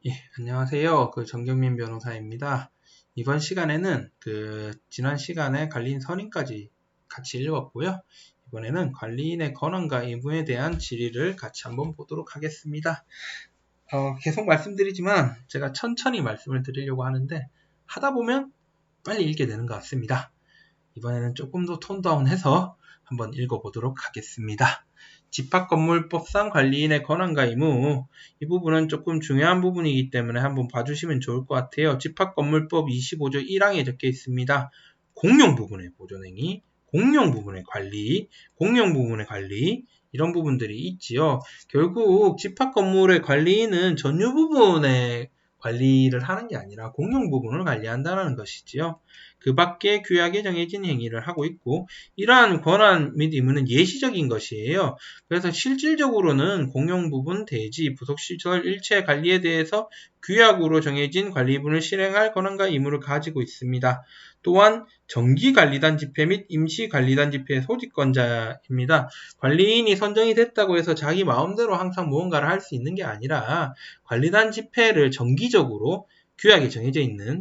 예, 안녕하세요. 정경민 변호사입니다. 이번 시간에는 지난 시간에 관리인 선임까지 같이 읽었고요. 이번에는 관리인의 권한과 의무에 대한 질의를 같이 한번 보도록 하겠습니다. 계속 말씀드리지만 제가 천천히 말씀을 드리려고 하는데 하다 보면 빨리 읽게 되는 것 같습니다. 이번에는 조금 더 톤 다운해서 한번 읽어보도록 하겠습니다. 집합건물법상 관리인의 권한과 의무, 이 부분은 조금 중요한 부분이기 때문에 한번 봐주시면 좋을 것 같아요. 집합건물법 25조 1항에 적혀 있습니다. 공용 부분의 보존행위, 공용 부분의 관리, 이런 부분들이 있지요. 결국 집합건물의 관리인은 전유 부분의 관리를 하는 게 아니라 공용 부분을 관리한다는 것이지요. 그 밖에 규약에 정해진 행위를 하고 있고, 이러한 권한 및 의무는 예시적인 것이에요. 그래서 실질적으로는 공용 부분, 대지, 부속시설 일체 관리에 대해서 규약으로 정해진 관리분을 실행할 권한과 의무를 가지고 있습니다. 또한 정기관리단 집회 및 임시관리단 집회의 소집권자입니다. 관리인이 선정이 됐다고 해서 자기 마음대로 항상 무언가를 할 수 있는 게 아니라 관리단 집회를 정기적으로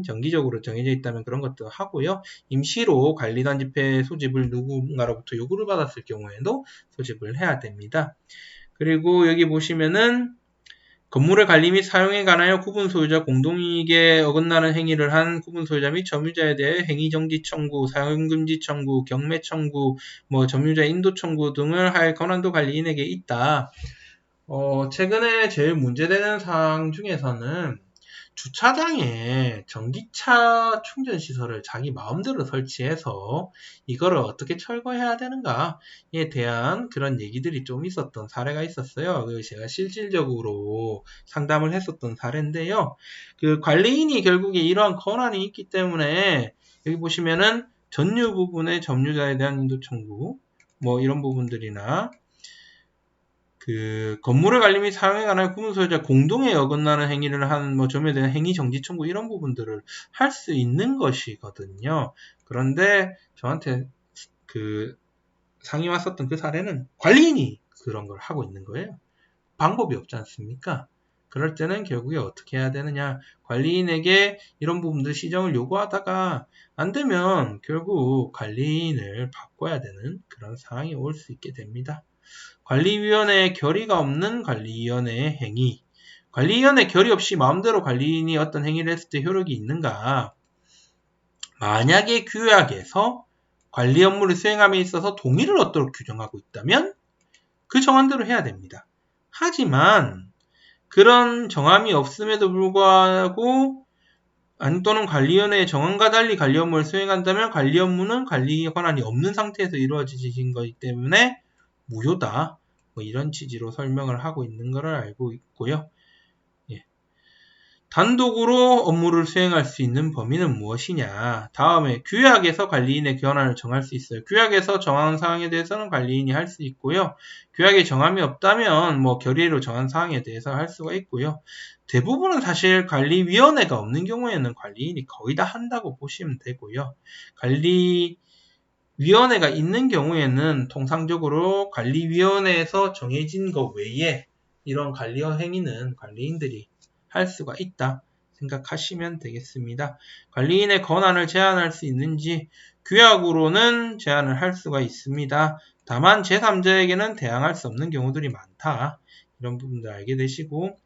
정기적으로 정해져 있다면 그런 것도 하고요. 임시로 관리단 집회 소집을 누군가로부터 요구를 받았을 경우에도 소집을 해야 됩니다. 그리고 여기 보시면은 건물의 관리 및 사용에 관하여 구분 소유자 공동이익에 어긋나는 행위를 한 구분 소유자 및 점유자에 대해 행위 정지 청구, 사용 금지 청구, 경매 청구, 점유자 인도 청구 등을 할 권한도 관리인에게 있다. 최근에 제일 문제되는 사항 중에서는 주차장에 전기차 충전 시설을 자기 마음대로 설치해서 이거를 어떻게 철거해야 되는가에 대한 그런 얘기들이 좀 있었던 사례가 있었어요. 제가 실질적으로 상담을 했었던 사례인데요. 관리인이 결국에 이러한 권한이 있기 때문에 여기 보시면은 전유 부분의 점유자에 대한 인도 청구, 이런 부분들이나 건물의 관리 및 사용에 관한 구분 소유자 공동에 어긋나는 행위를 한 점에 대한 행위 정지 청구 이런 부분들을 할 수 있는 것이거든요. 그런데 저한테 상이 왔었던 그 사례는 관리인이 그런 걸 하고 있는 거예요. 방법이 없지 않습니까? 그럴 때는 결국에 어떻게 해야 되느냐? 관리인에게 이런 부분들 시정을 요구하다가 안 되면 결국 관리인을 바꿔야 되는 그런 상황이 올 수 있게 됩니다. 관리위원회의 결의가 없는 관리위원회의 행위. 관리위원회 결의 없이 마음대로 관리인이 어떤 행위를 했을 때 효력이 있는가? 만약에 규약에서 관리 업무를 수행함에 있어서 동의를 얻도록 규정하고 있다면 그 정한대로 해야 됩니다. 하지만 그런 정함이 없음에도 불구하고 또는 관리위원회의 정함과 달리 관리 업무를 수행한다면 관리 업무는 관리 권한이 없는 상태에서 이루어지신 것이기 때문에 무효다. 이런 취지로 설명을 하고 있는 것을 알고 있고요. 단독으로 업무를 수행할 수 있는 범위는 무엇이냐. 다음에 규약에서 관리인의 권한을 정할 수 있어요. 규약에서 정한 사항에 대해서는 관리인이 할 수 있고요. 규약에 정함이 없다면 결의로 정한 사항에 대해서 할 수가 있고요. 대부분은 사실 관리위원회가 없는 경우에는 관리인이 거의 다 한다고 보시면 되고요. 관리위원회가 있는 경우에는 통상적으로 관리위원회에서 정해진 것 외에 이런 관리 행위는 관리인들이 할 수가 있다 생각하시면 되겠습니다. 관리인의 권한을 제한할 수 있는지 규약으로는 제한을 할 수가 있습니다. 다만 제3자에게는 대항할 수 없는 경우들이 많다. 이런 부분들 알게 되시고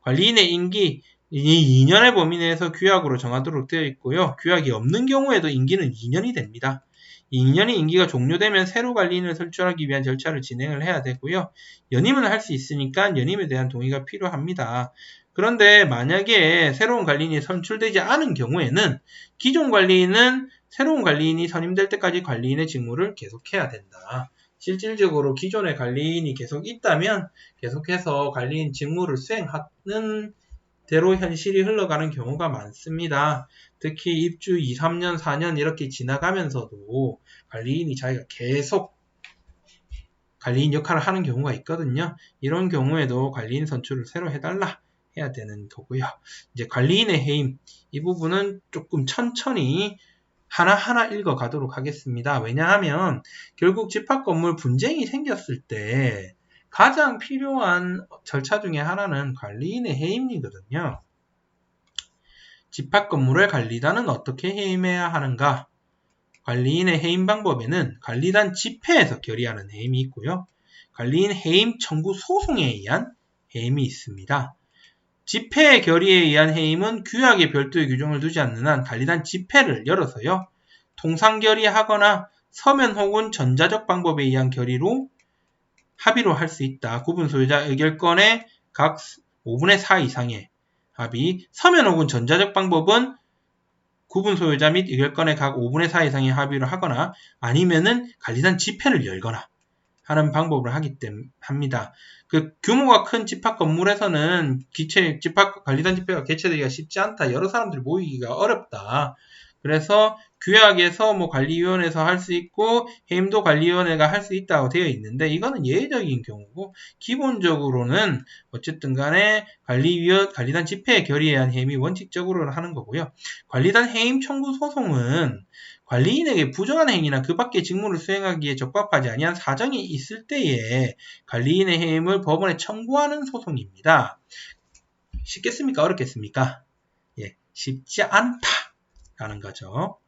관리인의 임기 2년의 범위 내에서 규약으로 정하도록 되어 있고요. 규약이 없는 경우에도 임기는 2년이 됩니다. 2년이 임기가 종료되면 새로 관리인을 선출하기 위한 절차를 진행을 해야 되고요. 연임은 할 수 있으니까 연임에 대한 동의가 필요합니다. 그런데 만약에 새로운 관리인이 선출되지 않은 경우에는 기존 관리인은 새로운 관리인이 선임될 때까지 관리인의 직무를 계속해야 된다. 실질적으로 기존의 관리인이 계속 있다면 계속해서 관리인 직무를 수행하는 대로 현실이 흘러가는 경우가 많습니다. 특히 입주 2, 3년, 4년 이렇게 지나가면서도 관리인이 자기가 계속 관리인 역할을 하는 경우가 있거든요. 이런 경우에도 관리인 선출을 새로 해달라 해야 되는 거고요. 이제 관리인의 해임 이 부분은 조금 천천히 하나하나 읽어가도록 하겠습니다. 왜냐하면 결국 집합건물 분쟁이 생겼을 때 가장 필요한 절차 중에 하나는 관리인의 해임이거든요. 집합건물을 관리단은 어떻게 해임해야 하는가? 관리인의 해임 방법에는 관리단 집회에서 결의하는 해임이 있고요. 관리인 해임 청구 소송에 의한 해임이 있습니다. 집회 결의에 의한 해임은 규약에 별도의 규정을 두지 않는 한 관리단 집회를 열어서요. 통상 결의하거나 서면 혹은 전자적 방법에 의한 결의로 합의로 할 수 있다. 구분 소유자 의결권의 각 5분의 4 이상의 합의. 서면 혹은 전자적 방법은 구분 소유자 및 의결권의 각 5분의 4 이상의 합의로 하거나 아니면은 관리단 집회를 열거나 하는 방법을 합니다. 그 규모가 큰 집합 건물에서는 관리단 집회가 개최되기가 쉽지 않다. 여러 사람들이 모이기가 어렵다. 그래서 규약에서 뭐 관리위원회에서 할 수 있고 해임도 관리위원회가 할 수 있다고 되어 있는데 이거는 예외적인 경우고 기본적으로는 어쨌든 간에 관리단 집회의 결의에 의한 해임이 원칙적으로 하는 거고요. 관리단 해임 청구 소송은 관리인에게 부정한 행위나 그 밖의 직무를 수행하기에 적합하지 아니한 사정이 있을 때에 관리인의 해임을 법원에 청구하는 소송입니다. 쉽겠습니까? 어렵겠습니까? 예, 쉽지 않다라는 거죠.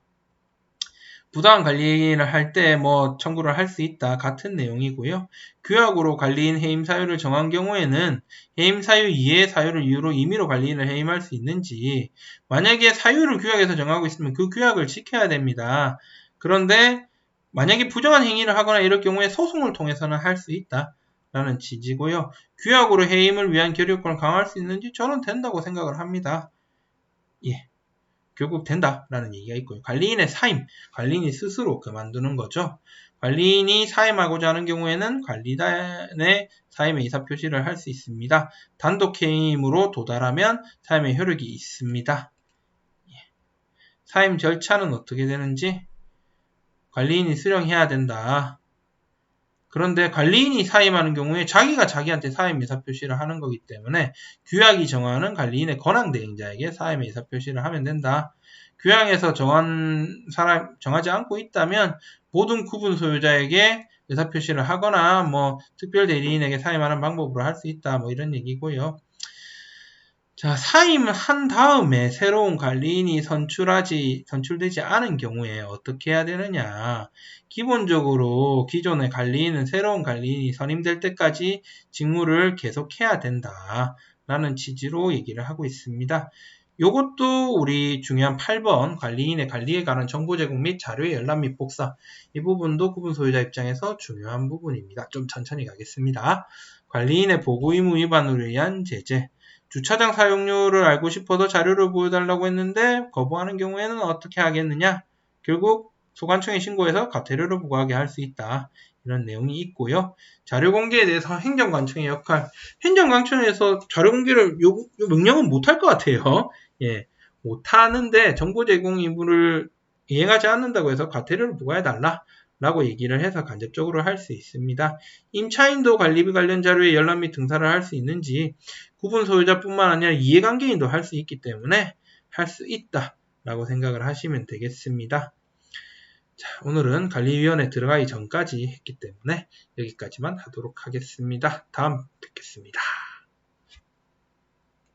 부당한 관리인을 할 때 뭐 청구를 할 수 있다. 같은 내용이고요. 규약으로 관리인 해임 사유를 정한 경우에는 해임 사유 이외의 사유를 이유로 임의로 관리인을 해임할 수 있는지 만약에 사유를 규약에서 정하고 있으면 그 규약을 지켜야 됩니다. 그런데 만약에 부정한 행위를 하거나 이럴 경우에 소송을 통해서는 할 수 있다. 라는 취지고요. 규약으로 해임을 위한 결의권을 강화할 수 있는지 저는 된다고 생각을 합니다. 예. 결국 된다라는 얘기가 있고요. 관리인의 사임, 관리인이 스스로 그만두는 거죠. 관리인이 사임하고자 하는 경우에는 관리단의 사임의 의사표시를 할 수 있습니다. 단독 해임으로 도달하면 사임의 효력이 있습니다. 사임 절차는 어떻게 되는지 관리인이 수령해야 된다. 그런데 관리인이 사임하는 경우에 자기가 자기한테 사임 의사표시를 하는 거기 때문에 규약이 정하는 관리인의 권한대행자에게 사임 의사표시를 하면 된다. 규약에서 정하지 않고 있다면 모든 구분 소유자에게 의사표시를 하거나 뭐 특별대리인에게 사임하는 방법으로 할 수 있다. 뭐 이런 얘기고요. 자, 사임한 다음에 새로운 관리인이 선출되지 않은 경우에 어떻게 해야 되느냐. 기본적으로 기존의 관리인은 새로운 관리인이 선임될 때까지 직무를 계속해야 된다. 라는 취지로 얘기를 하고 있습니다. 요것도 우리 중요한 8번 관리인의 관리에 관한 정보 제공 및 자료의 열람 및 복사. 이 부분도 구분 소유자 입장에서 중요한 부분입니다. 좀 천천히 가겠습니다. 관리인의 보고 의무 위반으로 의한 제재. 주차장 사용료를 알고 싶어서 자료를 보여달라고 했는데 거부하는 경우에는 어떻게 하겠느냐? 결국 소관청에 신고해서 과태료를 부과하게 할 수 있다. 이런 내용이 있고요. 자료 공개에 대해서 행정관청의 역할. 행정관청에서 자료 공개를 명령은 못할 것 같아요. 예, 못하는데 정보 제공義務를 이행하지 않는다고 해서 과태료를 부과해달라. 라고 얘기를 해서 간접적으로 할 수 있습니다. 임차인도 관리비 관련 자료에 열람 및 등사를 할 수 있는지 구분 소유자뿐만 아니라 이해관계인도 할 수 있기 때문에 할 수 있다 라고 생각을 하시면 되겠습니다. 자, 오늘은 관리위원회 들어가기 전까지 했기 때문에 여기까지만 하도록 하겠습니다. 다음 뵙겠습니다.